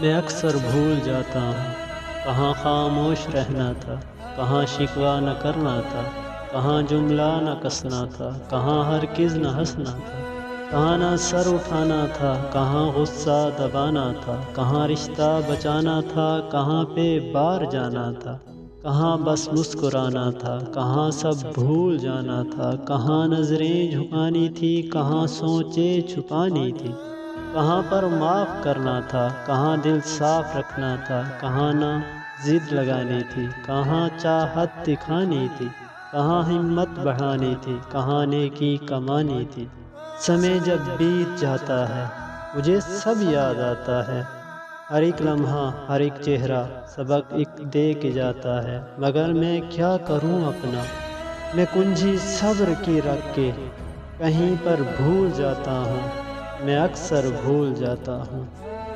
मैं अक्सर भूल जाता हूँ कहाँ खामोश रहना था, कहाँ शिकवा न करना था, कहाँ जुमला न कसना था, कहाँ हरगिज़ न हंसना था, कहाँ ना सर उठाना था, कहाँ गुस्सा दबाना था, कहाँ रिश्ता बचाना था, कहाँ पे बार जाना था, कहाँ बस मुस्कुराना था, कहाँ सब भूल जाना था, कहाँ नज़रें झुकानी थी, कहाँ सोचें छुपानी थी, कहाँ पर माफ़ करना था, कहाँ दिल साफ रखना था, कहाँ ना जिद लगानी थी, कहाँ चाहत दिखानी थी, कहाँ हिम्मत बढ़ानी थी, कहाँ नेकी कमानी थी। समय जब बीत जाता है मुझे सब याद आता है, हर एक लम्हा हर एक चेहरा सबक एक दे के जाता है, मगर मैं क्या करूं अपना, मैं कुंजी सब्र की रख के कहीं पर भूल जाता हूँ, मैं अक्सर भूल जाता हूँ।